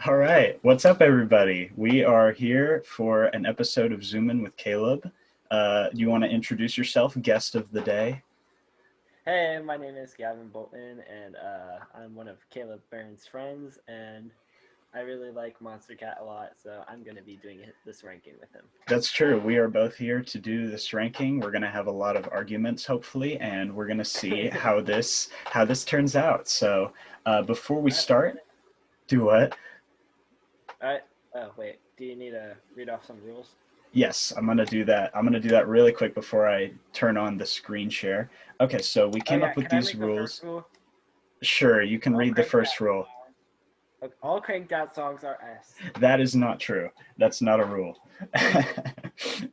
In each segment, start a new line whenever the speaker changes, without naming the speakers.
All right. What's up, everybody? We are here for an episode of Zoom In with Caleb. Do you want to introduce yourself, guest of the day?
Hey, my name is Gavin Bolton, and I'm one of Caleb Barron's friends, and I really like Monster Cat a lot, so I'm going to be doing this ranking with him.
That's true. We are both here to do this ranking. We're going to have a lot of arguments, hopefully, and we're going to see how this turns out. So, before we
All right, let's get
start,
it.
do what?
All right. Oh, wait. Do you need to read off some rules?
Yes, I'm going to do that. I'm going to do that really quick before I turn on the screen share. Okay, so we
Oh,
came
yeah.
up with
Can I
these
read the first
rules.
rule?
Sure, you can
All
read the
cranked
first
out
rule.
all cranked out songs are S.
That is not true. That's not a rule.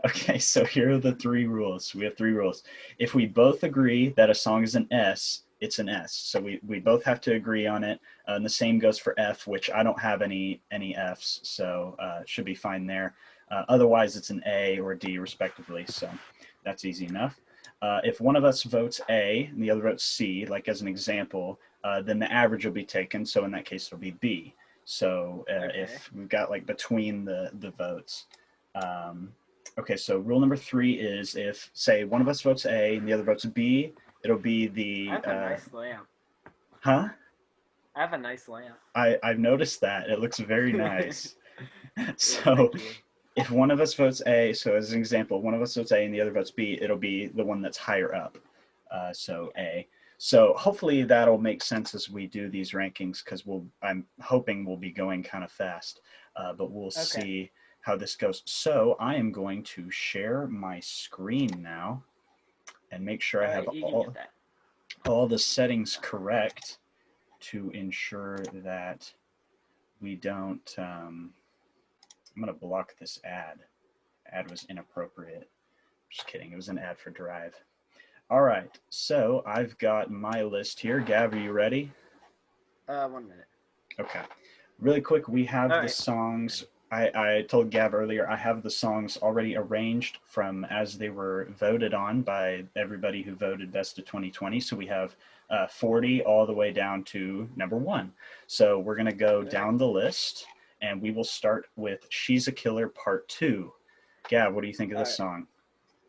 Okay, so here are the three rules. We have three rules. If we both agree that a song is an S, it's an S. So we both have to agree on it. And the same goes for F, which I don't have any Fs, so it should be fine there. Otherwise, it's an A or D, respectively. So that's easy enough. If one of us votes A and the other votes C, like as an example, then the average will be taken. So in that case, it'll be B. So
Okay.
if we've got like between the votes. Um, okay, so rule number three is if, say, one of us votes A and the other votes B, it'll be
I
the,
have a nice lamp.
huh?
I have a nice lamp.
I've noticed that. It looks very nice.
Yeah,
So
thank you.
if one of us votes A, so as an example, one of us votes A and the other votes B, it'll be the one that's higher up. So
Yeah.
A. So hopefully that'll make sense as we do these rankings because I'm hoping we'll be going kind of fast, but we'll
Okay.
see how this goes. So I am going to share my screen now and make sure I
All
have
right, you can get that.
all the settings correct to ensure that we don't. I'm going to block this ad. Ad was inappropriate. Just kidding. It was an ad for Drive. All right. So I've got my list here. Gav, are you ready?
1 minute.
Okay. Really quick, we
All
have the
right.
songs.
Ready.
I told Gav earlier, I have the songs already arranged from as they were voted on by everybody who voted Best of 2020. So we have 40 all the way down to number one. So we're going to go
All right.
down the list and we will start with She's a Killer Part 2. Gav, what do you think of
All
this
right.
song?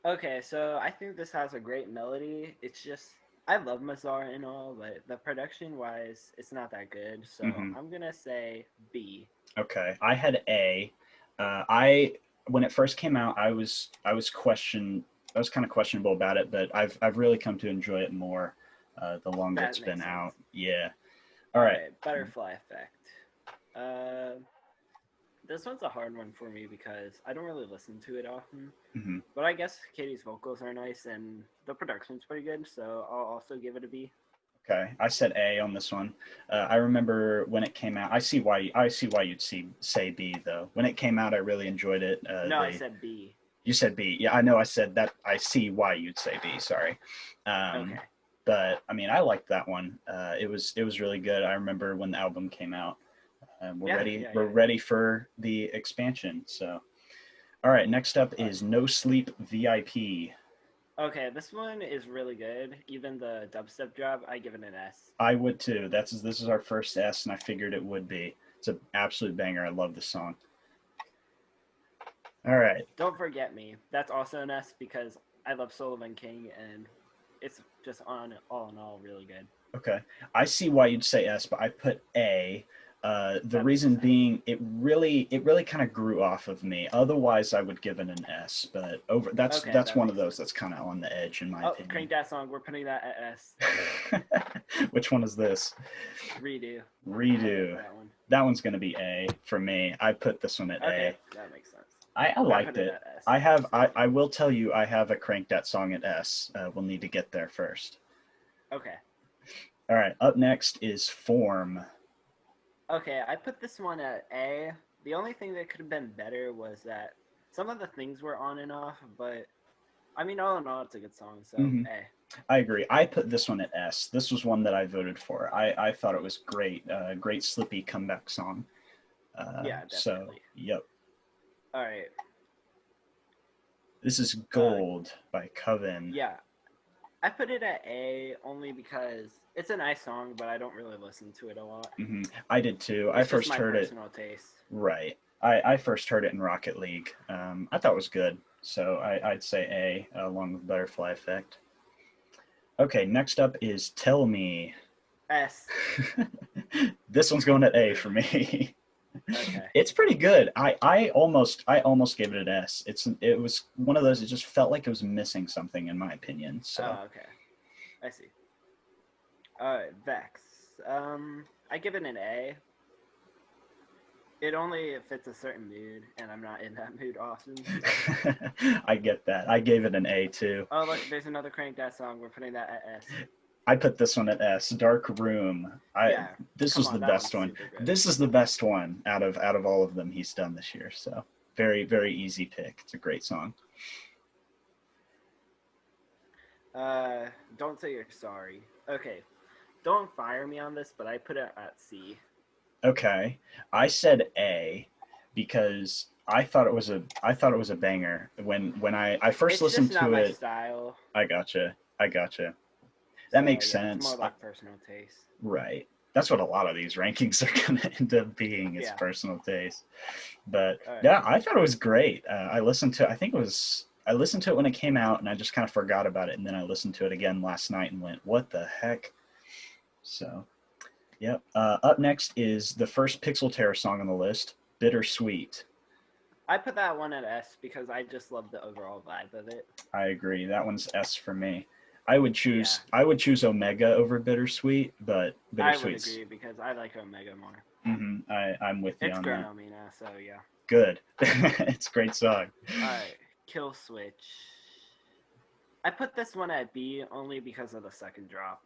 Okay, so I think this has a great melody. It's just I love Mazar and all, but the production wise, it's not that good. So
Hmm.
I'm gonna say B.
Okay, I had A. I when it first came out, I was kind of questionable about it, but I've really come to enjoy it more the longer
That
it's been
makes sense.
out. Yeah. All
All
right.
right, Butterfly Effect. Uh, this one's a hard one for me because I don't really listen to it often.
Hmm.
But I guess Katie's vocals are nice and the production's pretty good, so I'll also give it a B.
Okay, I said A on this one. I remember when it came out. I see why you'd say B though. When it came out, I really enjoyed it.
No, I said B.
You said B. Yeah, I know. I said that. I see why you'd say B. Sorry. Um,
Okay.
but I mean, I liked that one. It was really good. I remember when the album came out.
Yeah, yeah,
We're
yeah.
ready for the expansion. So, all right. Next up
All right.
is No Sleep VIP.
Okay, this one is really good. Even the dubstep drop, I give it an S.
I would too. This is our first S, and I figured it would be. It's an absolute banger. I love this song. All right.
Don't Forget Me. That's also an S because I love Sullivan King and it's just on all in all really good.
Okay. I see why you'd say S, but I put A. The
That makes
reason
sense.
being, it really kind of grew off of me. Otherwise, I would give it an S. But over
Okay,
that's
that
one of
makes
those
sense.
that's kind of on the edge, in my
Oh,
opinion.
crank that song. We're putting that at S.
Which one is this?
Redo. I love
Redo.
that one.
That one's going to be A for me. I put this one at A.
Okay, that makes sense.
I
I put
liked
it
it.
at S. So,
I will tell you, I have a Crank That song at S. We'll need to get there first.
okay.
All right. Up next is Form.
Okay, I put this one at A. The only thing that could have been better was that some of the things were on and off, but I mean, all in all, it's a good song, so
Hmm.
A.
I agree. I put this one at S. This was one that I voted for. I thought it was great. Great Slippy comeback song.
Yeah,
So,
definitely.
yep.
All right.
This is
Uh,
Gold by Coven.
yeah, I put it at A only because It's a nice song, but I don't really listen to it a lot.
I did too. I
It's just
first
my
heard it.
personal taste.
Right. I first heard it in Rocket League. I thought it was good. So I'd say A along with Butterfly Effect. Okay, next up is Tell Me.
S.
This one's going at A for me.
Okay.
It's pretty good. I almost gave it an S. It was one of those. It just felt like it was missing something in my opinion. So
Oh, okay. I see. Alright, Vex. I give it an A. It only fits a certain mood, and I'm not in that mood often.
I get that. I gave it an A too.
Oh, look, there's another Crank That song. We're putting that at S.
I put this one at S. Dark Room.
Yeah,
This
come
was
on,
the
that
best
one's
one.
super good.
This is the best one out of all of them he's done this year. So very, very easy pick. It's a great song.
Don't Say You're Sorry. Okay, don't fire me on this, but I put it at C.
Okay. I said A because I thought it was a banger when I first
It's
listened
just not
to
my
it.
style.
I gotcha. That makes
yeah,
sense.
It's more like personal taste.
Right. That's what a lot of these rankings are going to end up being is
Yeah.
personal taste. But
All right.
yeah, I thought it was great. I listened to I listened to it when it came out and I just kind of forgot about it. And then I listened to it again last night and went, what the heck? So, yep. Up next is the first Pixel Terror song on the list, Bittersweet.
I put that one at S because I just love the overall vibe of it.
I agree. That one's S for me. I would choose Omega over Bittersweet, but Bittersweet's.
I would agree because I like Omega more.
I'm with you
It's
on
grown
that.
on me now, so yeah.
Good. It's a great song.
Alright, Kill Switch. I put this one at B only because of the second drop.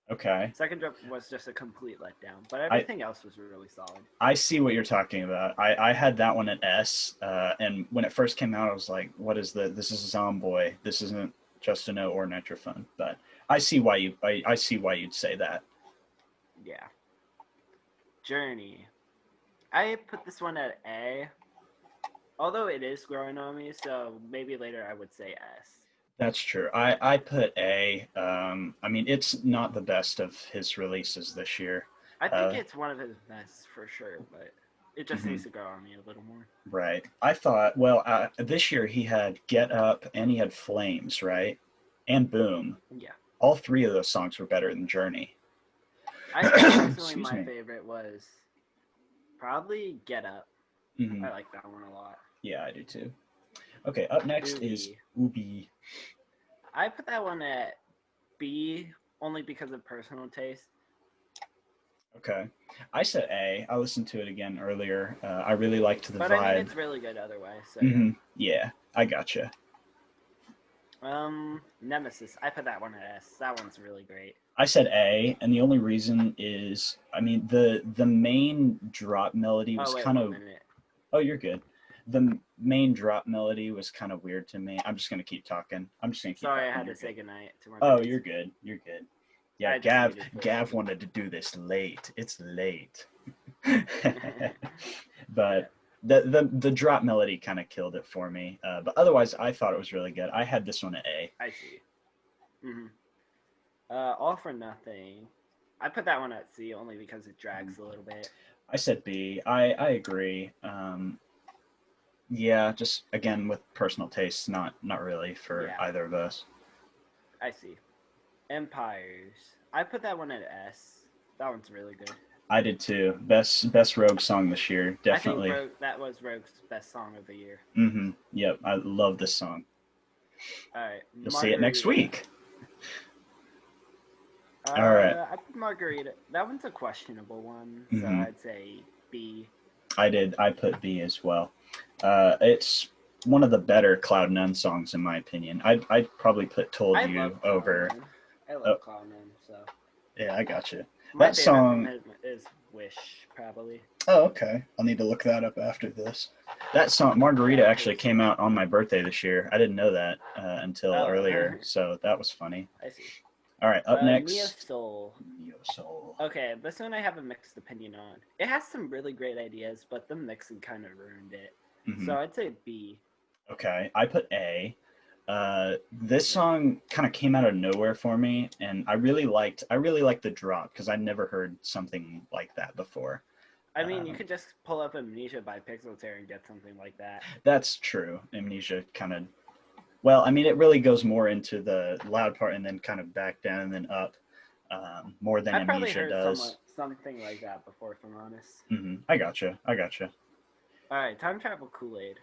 Okay.
Second drop was just a complete letdown, but everything else was really solid.
I see what you're talking about. I had that one at S, and when it first came out, I was like, "What is this is Zomboy. This isn't Just a No or Nitrophone." But I see why I see why you'd say that.
Yeah. Journey. I put this one at A, although it is growing on me, so maybe later I would say S.
That's true. I put A. I mean, it's not the best of his releases this year.
I think it's one of his best for sure, but it just needs to grow on me a little more.
Right. I thought, well, this year he had Get Up and he had Flames, right? And Boom.
Yeah.
All three of those songs were better than Journey.
I think personally my favorite was probably Get Up. I like that one a lot.
Yeah, I do too. Okay, up next is Ubi.
I put that one at B only because of personal taste.
Okay. I said A. I listened to it again earlier. I really liked the vibe.
But I mean, it's really good otherwise. So
yeah, I gotcha.
Nemesis. I put that one at S. That one's really great.
I said A, and the only reason is, I mean, the main drop melody was kind of... Oh, you're good. The main drop melody was kind of weird to me. I'm just going to keep talking.
Sorry, I had to say goodnight to my
friends. You're good. You're good. Yeah, Gav wanted to do this late. It's late. But the drop melody kind of killed it for me. But otherwise, I thought it was really good. I had this one at A.
I see. All for Nothing. I put that one at C only because it drags a little bit.
I said B. I agree. Yeah, just again with personal tastes, not really for either of us.
I see. Empires. I put that one at S. That one's really good.
I did too. Best Rogue song this year, definitely.
I think that was Rogue's best song of the year.
Yep, I love this song.
All right.
You'll see it next week.
All right. I put Margarita. That one's a questionable one, so I'd say B.
I put B as well. It's one of the better Cloud None songs in my opinion. I'd probably put Told You over.
I love Cloud None, so.
Yeah, I got you.
That song is Wish, probably.
Oh, okay. I'll need to look that up after this. That song, Margarita, actually came out on my birthday this year. I didn't know that until earlier, so that was funny.
I see.
All right, up next.
Neo Soul. Okay, this one I have a mixed opinion on. It has some really great ideas, but the mixing kind of ruined it. So I'd say B.
Okay, I put A. This song kind of came out of nowhere for me, and I really liked the drop because I'd never heard something like that before.
I mean, you
Um,
could just pull up Amnesia by Pixel Tear and get something like that.
that's true. Amnesia kind of, well, I mean, it really goes more into the loud part and then kind of back down and then up, more than
I probably
Amnesia
heard
does.
something like that before, if I'm honest.
I gotcha. I gotcha.
All right, Time Travel Kool Aid.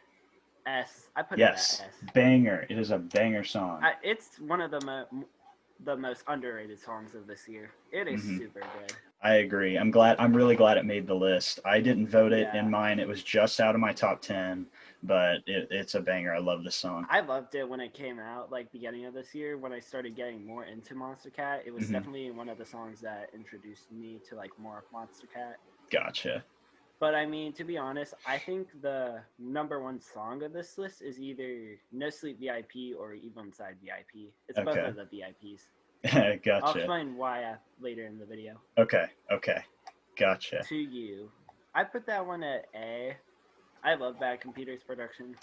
S. I put it at
Yes,
S.
banger. It is a banger song.
It's one of the most underrated songs of this year. It is
hmm
super good.
I agree. I'm glad. I'm really glad it made the list. I didn't vote it in
Yeah,
mine. It was just out of my top 10, but it's a banger. I love this song.
I loved it when it came out, like beginning of this year. When I started getting more into Monster Cat, it was
hmm
definitely one of the songs that introduced me to like more of Monster Cat.
Gotcha.
But I mean, to be honest, I think the number one song of this list is either No Sleep VIP or Evil Inside VIP. It's both
Okay.
of the VIPs. I'll
Gotcha.
explain why later in the video.
Okay. Okay. Gotcha.
To you, I put that one at A. I love Bad Computers production,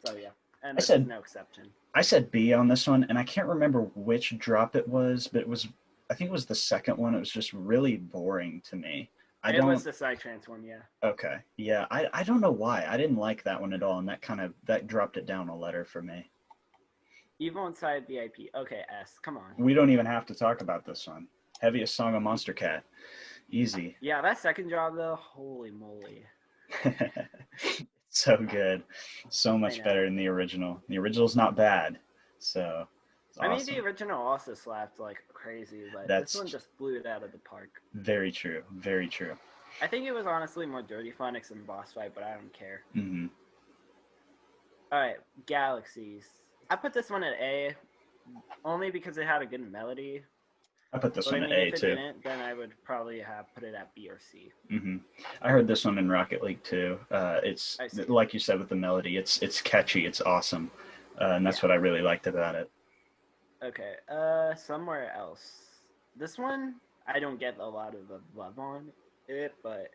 so yeah, and
I
this is
said
no exception.
I said B on this one, and I can't remember which drop it was, but it was, I think it was the second one. It was just really boring to me. I
It was
don't.
the Psytrance one, yeah.
Okay. Yeah. I don't know why. I didn't like that one at all, and that dropped it down a letter for me.
Evil Inside VIP. Okay, S. Come on.
We don't even have to talk about this one. Heaviest song on Monster Cat. Easy.
Yeah, that second job though, holy moly.
So good. So
I
much
know.
better than the original. The original's not bad. So it's
I mean, the
awesome.
original also slapped like crazy, but this one
That's
just blew it out of the park.
very true. Very true.
I think it was honestly more Dirty Phonics than Boss Fight, but I don't care.
hmm
All right, Galaxies. I put this one at A, only because it had a good melody.
I put this
But I
one at
mean,
A
if it
too.
didn't, then I would probably have put it at B or C.
hmm I heard this one in Rocket League too. It's
I see.
like you said with the melody. It's catchy. It's awesome, and that's
Yeah.
what I really liked about it.
Okay. Somewhere else. This one I don't get a lot of the love on it, but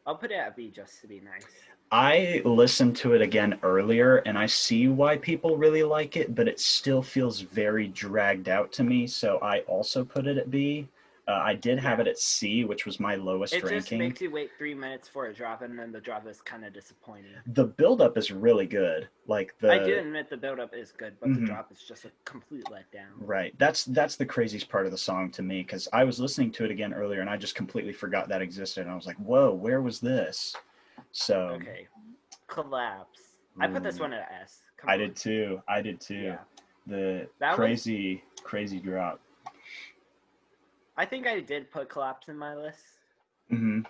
I'll put it at B just to be nice.
I listened to it again earlier, and I see why people really like it, but it still feels very dragged out to me. So I also put it at B. I did have
Yeah.
it at C, which was my lowest
It just
ranking.
makes you wait 3 minutes for a drop, and then the drop is kind of disappointing.
The buildup is really good. Like
I do
the
admit the build-up is good, but the
mhm,
drop is just a complete letdown.
right. That's the craziest part of the song to me because I was listening to it again earlier and I just completely forgot that existed. And I was like, whoa, where was this? So
Okay. Collapse. I put this
ooh,
one at S. Come
I
on.
did too. I did too.
Yeah.
The
That was.
crazy drop.
I think I did put Collapse in my list.
hmm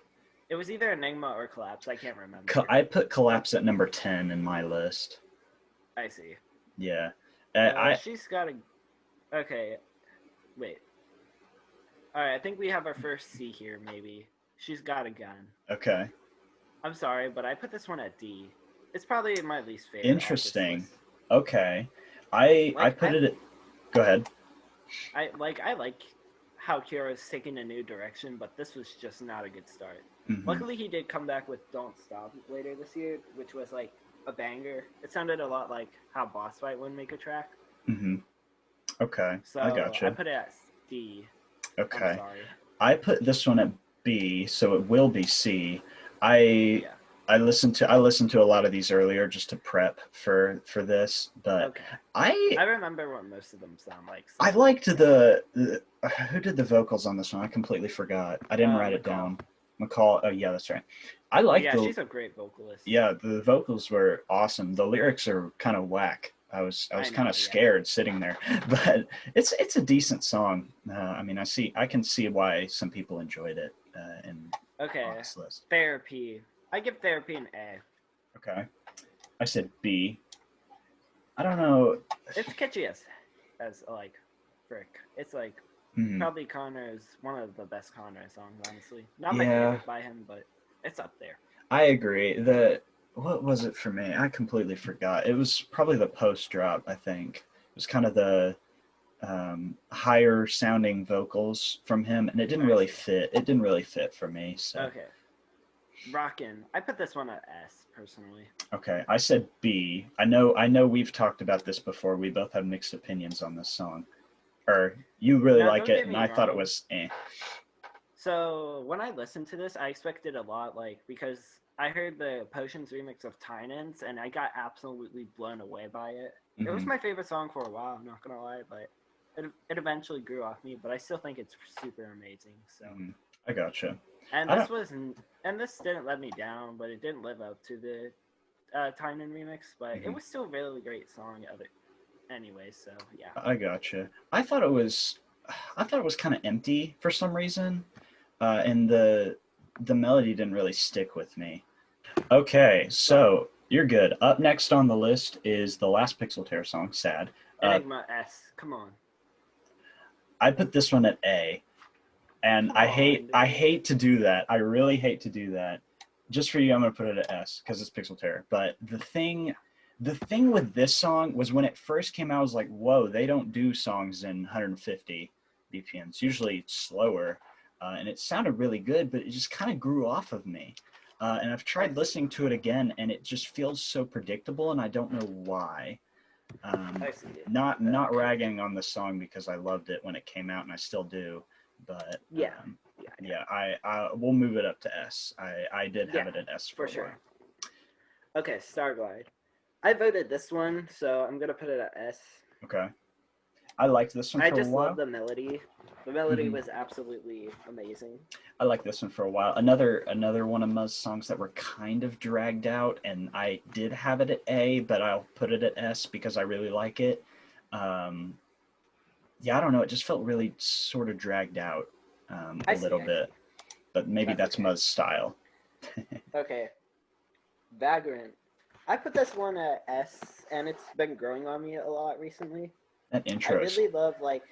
It was either Enigma or Collapse. I can't remember.
I put Collapse at number 10 in my list.
I see.
Yeah. I
She's got a. Okay. Wait. All right. I think we have our first C here. Maybe she's got a gun.
okay.
I'm sorry, but I put this one at D. It's probably my least favorite.
Interesting. Okay. I
Like
put it at, go ahead.
I like how Kira's taking a new direction, but this was just not a good start.
hmm
Luckily, he did come back with "Don't Stop" later this year, which was like a banger. It sounded a lot like how Boss Fight would make a track.
hmm Okay.
So
I
I
gotcha.
put it at D. I'm
Okay.
sorry.
I put this one at B, so it will be C. I
Yeah.
I listened to a lot of these earlier just to prep for this, but
Okay.
I
I remember what most of them sound like.
I
So
liked the who did the vocals on this one? I completely forgot. I didn't write it
McCall.
down. McCall. Oh yeah, that's right. I like
Yeah,
the
she's a great vocalist.
yeah, the vocals were awesome. The lyrics are kind of whack. I was
I
kind
know.
of
Yeah.
scared sitting there, but it's a decent song. I mean, I can see why some people enjoyed it on
Okay.
this list.
Therapy. I give Therapy an A.
Okay, I said B. I don't know.
It's catchy as like frick. It's like
Hmm,
probably Connor's one of the best Connor songs, honestly. Not my
yeah,
favorite by him, but it's up there.
I agree. The what was it for me? I completely forgot. It was probably the post drop. I think it was kind of the higher sounding vocals from him, and it didn't
I
really
see.
fit. It didn't really fit for me. So
Okay. Rockin'. I put this one at S personally.
Okay, I said B. I know we've talked about this before. We both have mixed opinions on this song. Or you really
Now,
like
don't
it,
get
and
me
I thought it
wrong.
was eh.
So when I listened to this, I expected a lot, like because I heard the Potions remix of Tynan's, and I got absolutely blown away by it. It was
Hmm.
my favorite song for a while. I'm not gonna lie, but it eventually grew off me. But I still think it's super amazing. So,
Hmm. I gotcha.
and
I don't.
this didn't let me down, but it didn't live up to the Tynan remix. But it
Mhm.
was still a really great song. Other anyway, so yeah.
I gotcha. I thought it was kind of empty for some reason, and the melody didn't really stick with me. Okay,
But
so you're good. Up next on the list is the last Pixel Tear song, "Sad." Uh,
Enigma S, come on,
I put this one at A, and
come
I
on,
hate I
dude.
hate to do that. I really hate to do that. Just for you, I'm gonna put it at S because it's Pixel Tear. But the thing with this song was when it first came out, I was like, whoa, they don't do songs in 150 BPM. It's usually slower, and it sounded really good, but it just kind of grew off of me. And I've
I
tried
see.
listening to it again, and it just feels so predictable, and I don't know why.
I see.
Not
Okay.
ragging on the song because I loved it when it came out, and I still do. But
Yeah. Yeah. Yeah.
yeah, I we'll move it up to S. I did have
Yeah.
it at S for
For
a while.
sure. Okay. Starglide. I voted this one, so I'm gonna put it at S.
Okay, I liked this one
I
for a
just love
while.
the melody. The melody
Hmm.
was absolutely amazing.
I liked this one for a while. Another one of Muzz songs that were kind of dragged out, and I did have it at A, but I'll put it at S because I really like it. Um, yeah, I don't know. It just felt really sort of dragged out a
I see.
little
I
bit,
see.
but maybe
That's
that's
okay.
Muzz style.
Okay. Vagrant. I put this one at S, and it's been growing on me a lot recently.
That
I
intros.
really love like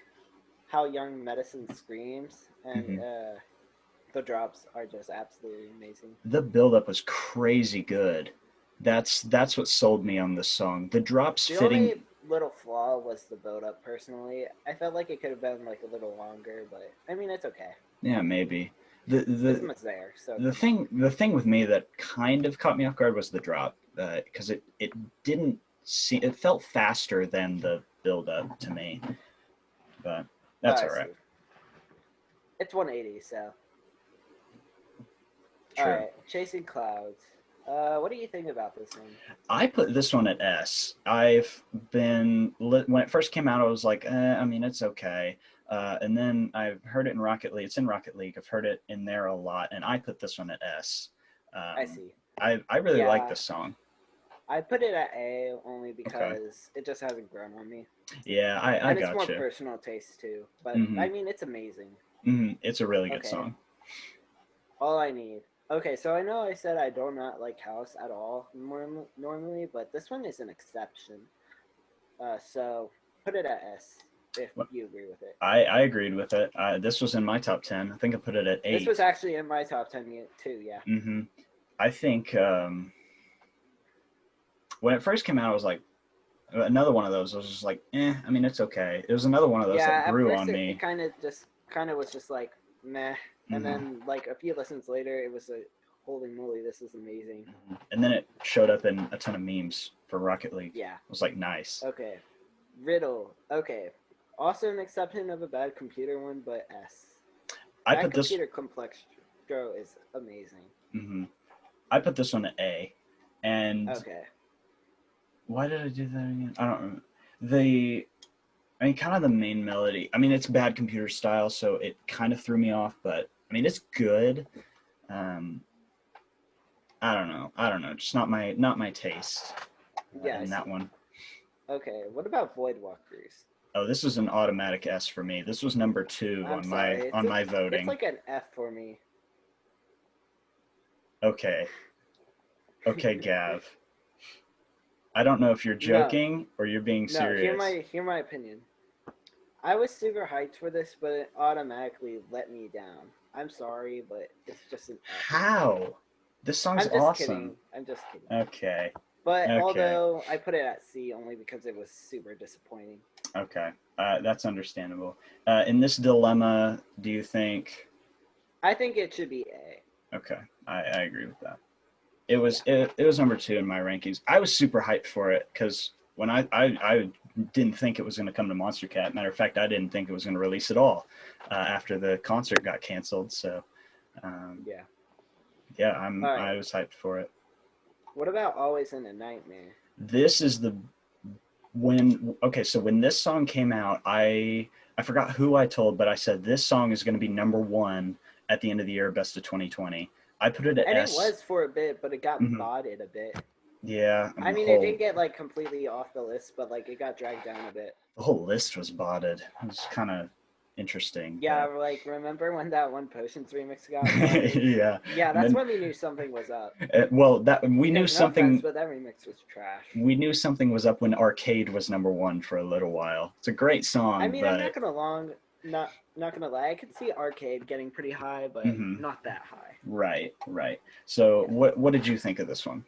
how Young Medicine screams, and
Hmm.
the drops are just absolutely amazing.
The buildup was crazy good. That's what sold me on this song. The drops
The
fitting.
only little flaw was the build up. Personally, I felt like it could have been like a little longer, but I mean it's okay.
Yeah, maybe. The the
Isma's there, so it
the
doesn't matter.
thing with me that kind of caught me off guard was the drop, because it didn't see it felt faster than the build up to me, but
Oh,
that's
I
all right.
see. It's 180, so all
True.
right. Chasing Clouds. What do you think about this one?
I put this one at S. I've been when it first came out, I was like, I mean, it's okay. And then I've heard it in Rocket League. It's in Rocket League. I've heard it in there a lot, and I put this one at S.
I
Um,
see.
I really like
Yeah,
this song.
I put it at A only
Okay.
because it just hasn't grown on me,
Yeah, I
and it's more
gotcha.
personal taste too. But
Hmm.
I mean, it's amazing.
It's a really good
Okay,
song.
all I need. Okay, so I know I said I do not like House at all normally, but this one is an exception. So put it at S if you agree with it.
I agreed with it. This was in my top 10. I think I put it at
This was
8.
actually in my top 10 too. Yeah.
Hmm. I think when it first came out, I was like, another one of those. I was just like, I mean, it's okay. It was another one of those that
Yeah. At
grew
first,
on
it
me.
kind of was just like meh, and
Hmm.
then like a few listens later, it was like holy moly, this is amazing.
And then it showed up in a ton of memes for Rocket League.
Yeah.
I was like, nice.
Okay. Riddle. Okay. Also an exception of a bad computer one, but S.
I
Bad
put this.
computer Complextro is amazing.
Hmm. I put this one at A. And
Okay.
why did I do that again? I don't remember. The I mean, kind of the main melody. I mean, it's bad computer style, so it kind of threw me off. But I mean, it's good. Um, I don't know. I don't know. Just not my taste
Yeah, I
in that
see.
one.
Okay. What about Void Walkers?
Oh, this is an automatic S for me. This was number 2
I'm
on my
sorry.
on my
It's
voting.
like an F for me.
Okay, okay, Gav. I don't know if you're
No,
joking or you're being
no.
serious.
Hear my opinion. I was super hyped for this, but it automatically let me down. I'm sorry, but it's just an F.
How? This song's
I'm just
awesome.
kidding. I'm just kidding.
Okay,
But
okay,
although I put it at C only because it was super disappointing.
okay. That's understandable. In this dilemma, do you think?
I think it should be A.
Okay, I agree with that. It was number 2 in my rankings. I was super hyped for it because when I didn't think it was going to come to Monster Cat. Matter of fact, I didn't think it was going to release at all after the concert got canceled. So
Yeah.
yeah,
All right.
I was hyped for it.
What about Always in a Nightmare?
This is the so when this song came out, I forgot who I told, but I said this song is going to be number 1 at the end of the year, best of 2020. I put it at
And it
S.
was for a bit, but it got
Mhm.
botted a bit.
Yeah, and
I mean, it didn't get like completely off the list, but like it got dragged down a bit.
the whole list was botted. It was kind of interesting.
Yeah,
But
like remember when that one Potions remix got botted?
yeah,
Yeah,
and
that's
then
when we knew something was up.
well, that we knew
Because no offense,
something.
but that remix was trash.
We knew something was up when Arcade was number 1 for a little while. It's a great
I
song,
mean, I'm
but
not gonna lie. I could see Arcade getting pretty high, but
mhm,
not that high.
right, right. So,
Yeah.
what did you think of this one?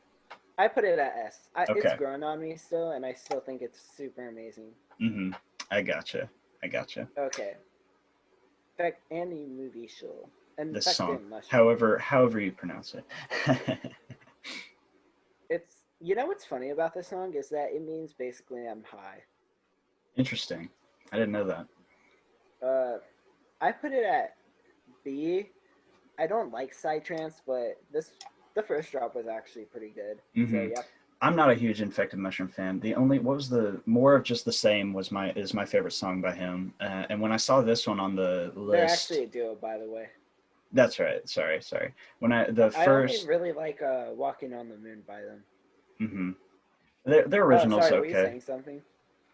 I put it at S. It's
Okay.
grown on me still, and I still think it's super amazing.
Mm-hmm. I gotcha. I gotcha.
Okay. Infect any movie show.
This song,
Infected mushroom.
however you pronounce it.
It's what's funny about this song is that it means basically I'm high.
Interesting. I didn't know that.
I put it at B. I don't like Psytrance, but the first drop was actually pretty good. So
Mm-hmm.
yep.
I'm not a huge Infected Mushroom fan. The only what was the More of Just the Same was my favorite song by him. And when I saw this one on the
They're
list,
actually a duo, by the way.
that's right. Sorry. When the
I only
first,
really like Walking on the Moon by them.
mm-hmm. Their
Oh,
original's
sorry, were you
okay.
saying something?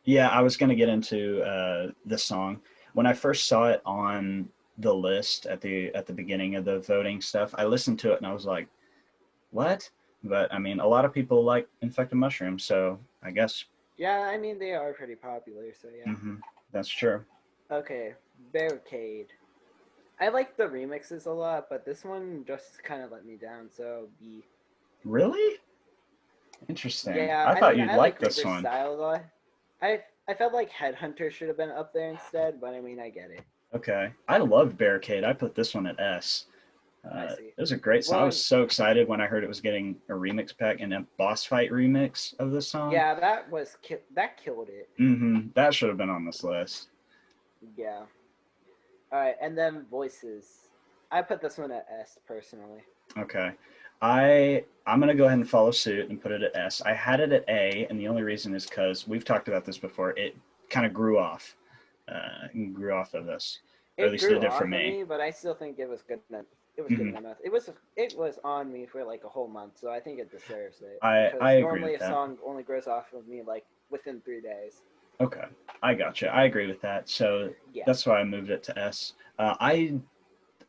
Yeah, I was gonna get into this song. When I first saw it on the list at the beginning of the voting stuff, I listened to it and I was like, "What?" But I mean, a lot of people like Infected Mushrooms, so I guess
Yeah, I mean they are pretty popular, so yeah.
that's true.
Okay, Barricade. I like the remixes a lot, but this one just kind of let me down, so B.
Really interesting.
Yeah,
I
I
thought
mean
you'd
I
like
like
this
Reaper's
one.
style a lot. I felt like Headhunter should have been up there instead, but I mean I get it.
Okay, I loved Barricade. I put this one at S.
I see.
It was a great song. I was
Well,
so excited when I heard it was getting a remix pack and a boss fight remix of the song.
yeah, that killed it.
That should have been on this list.
Yeah. All right, and then Voices. I put this one at S personally.
Okay. I'm gonna go ahead and follow suit and put it at S. I had it at A, and the only reason is because we've talked about this before. It kind of grew off of this, or at
It
least it
grew
did
off
for
of
me.
me, but I still think it was good enough. It was good
hmm
enough. It was on me for like a whole month, so I think it deserves it.
I
Because
agree
normally
with
a
that.
song only grows off of me like within 3 days.
Okay, I gotcha. I agree with that. So
Yeah.
that's why I moved it to S.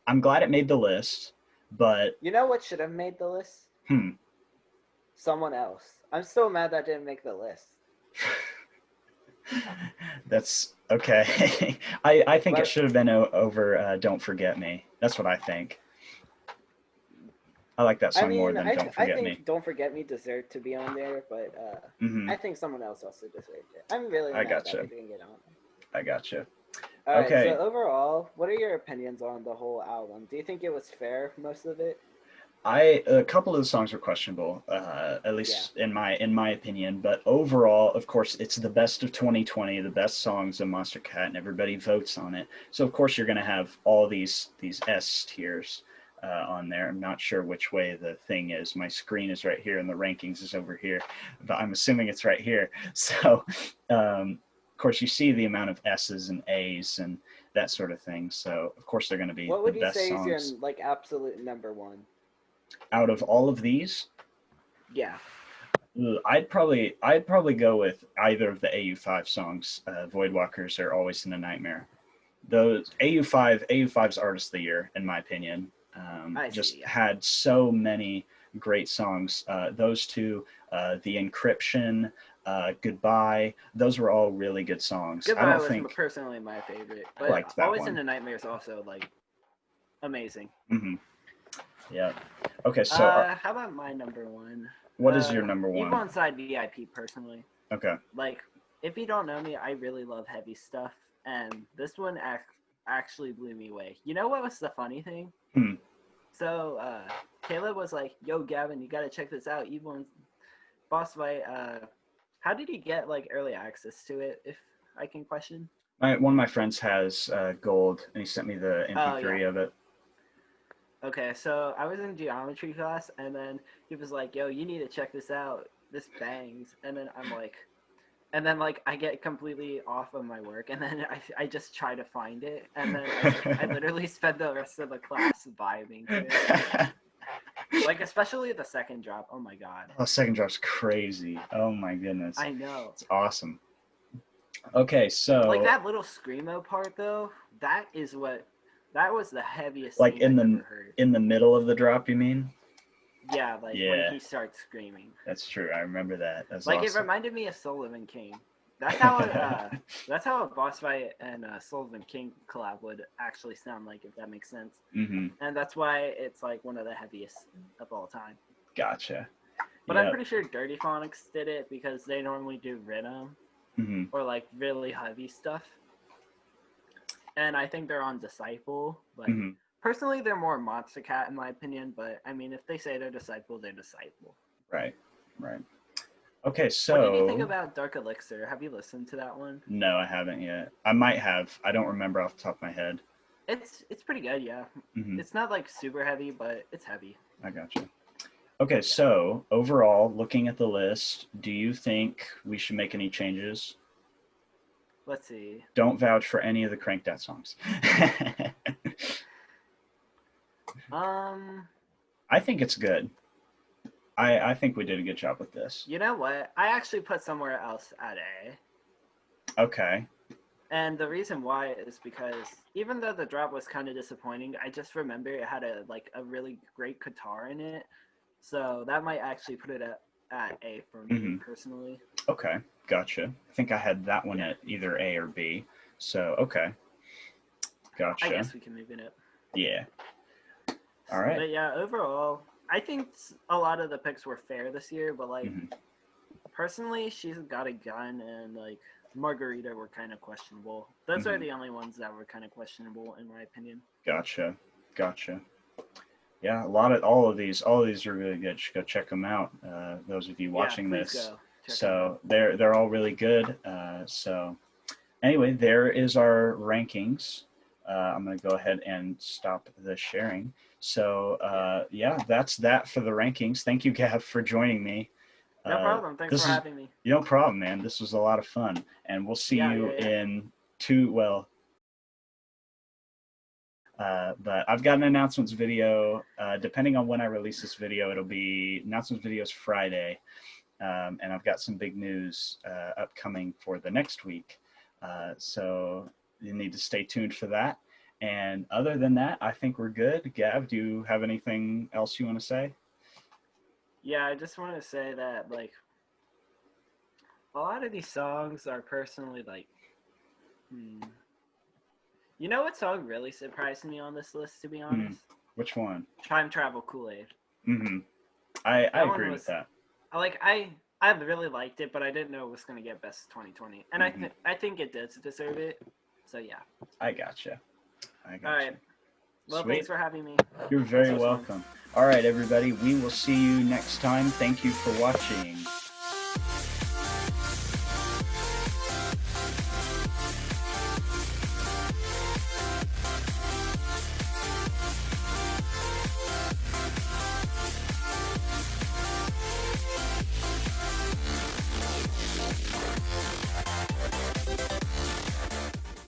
I'm glad it made the list, but
You know what should have made the list?
hmm.
Someone else. I'm still mad that didn't make the list.
That's okay. I think it
But
should have been over Don't Forget Me. That's what I think. I like that
I
song more
mean,
than Don't
I
Forget Me.
think Don't Forget Me deserved to be on there, but
hmm
I think someone else also deserved it. I'm really
I
mad that
gotcha.
they didn't get on.
I gotcha.
All right, so
Okay.
overall, what are your opinions on the whole album? Do you think it was fair, most of it?
A couple of the songs were questionable, at least in my opinion. But overall, of course, it's the best of 2020, the best songs of Monster Cat, and everybody votes on it. So of course, you're going to have all these S tiers on there. I'm not sure which way the thing is. My screen is right here, and the rankings is over here, but I'm assuming it's right here. So, of course, you see the amount of S's and A's and that sort of thing. So of course, they're going to be
What
the
would you
best
say is your
songs
like absolute number one?
out of all of these.
Yeah.
I'd probably go with either of the AU5 songs, Voidwalkers or Always in a Nightmare. Those AU5's Artist of the Year, in my opinion. Just
Yeah.
had so many great songs. Those two, The Encryption, Goodbye, those were all really good songs. I
Goodbye
don't
was
think
personally my favorite,
I
but
liked that
Always in
one.
the Nightmare is also like amazing.
hmm Yeah. Okay, so
How about my number one?
what is your number
Eve
one?
on Side VIP personally.
Okay.
Like, if you don't know me, I really love heavy stuff, and this one actually blew me away. You know what was the funny thing?
Hmm.
So Caleb was like, "Yo, Gavin, you gotta check this out. Evil Boss Fight. How did he get like early access to it? If I can question."
One of my friends has gold, and he sent me the
Oh
MP3
yeah.
of it.
Okay, so I was in geometry class, and then he was like, "Yo, you need to check this out. This bangs." And then I'm like, and then like I get completely off of my work, and then I just try to find it, and then I literally spend the rest of the class vibing to it. Like especially the second drop. Oh my god.
Oh, second drop's crazy. Oh my goodness.
I know.
It's awesome. Okay, so
Like that little screamo part though, that was the heaviest
like
thing I've ever heard.
in the middle of the drop, you mean?
Yeah, like
Yeah.
when he starts screaming.
That's true. I remember that. That's
Like
awesome.
it reminded me of Sullivan King. That's how a boss fight and Sullivan King collab would actually sound like, if that makes sense.
Mm-hmm.
And that's why it's like one of the heaviest of all time.
Gotcha.
But I'm pretty sure Dirty Phonics did it because they normally do rhythm
Mm-hmm.
or like really heavy stuff. And I think they're on Disciple, but
Mm-hmm.
personally they're more Monster Cat in my opinion. But I mean, if they say they're Disciple, they're Disciple.
Right. Right. Okay, so
what did you think about Dark Elixir? Have you listened to that one?
No, I haven't yet. I might have. I don't remember off the top of my head.
It's pretty good, yeah.
Mm-hmm.
It's not like super heavy, but it's heavy.
I gotcha. Okay, so overall, looking at the list, do you think we should make any changes?
Let's see.
Don't vouch for any of the Cranked Out songs. I think it's good. I think we did a good job with this.
You know what? I actually put somewhere else at A.
Okay.
And the reason why is because even though the drop was kind of disappointing, I just remember it had a really great guitar in it. So that might actually put it at A for me personally.
Okay, gotcha. I think I had that one at either A or B. So, okay. Gotcha.
I guess we can move it up.
Yeah. All right.
But yeah, overall, I think a lot of the picks were fair this year, but like personally, She's Got a Gun and like Margarita were kind of questionable. Those are the only ones that were kind of questionable in my opinion.
Gotcha. Yeah, all of these are really good. You should go check them out. Those of you watching this. So they're all really good. So anyway, there is our rankings. I'm going to go ahead and stop the sharing. So yeah, that's that for the rankings. Thank you, Gav, for joining me.
No problem. Thanks for having me.
No problem, man. This was a lot of fun. And we'll see you in but I've got an announcements video. Depending on when I release this video, it'll be announcements videos Friday. And I've got some big news upcoming for the next week. So you need to stay tuned for that. And other than that, I think we're good. Gav, do you have anything else you want to say? Yeah,
I just want to say that, like, a lot of these songs are personally, like, You know what song really surprised me on this list, to be honest?
Which one?
Time Travel Kool-Aid.
I agree with that.
I really liked it, but I didn't know it was going to get Best 2020. And I think it does deserve it. So, yeah.
I gotcha.
All right. Well, thanks for having me.
You're very welcome. All right, everybody. We will see you next time. Thank you for watching.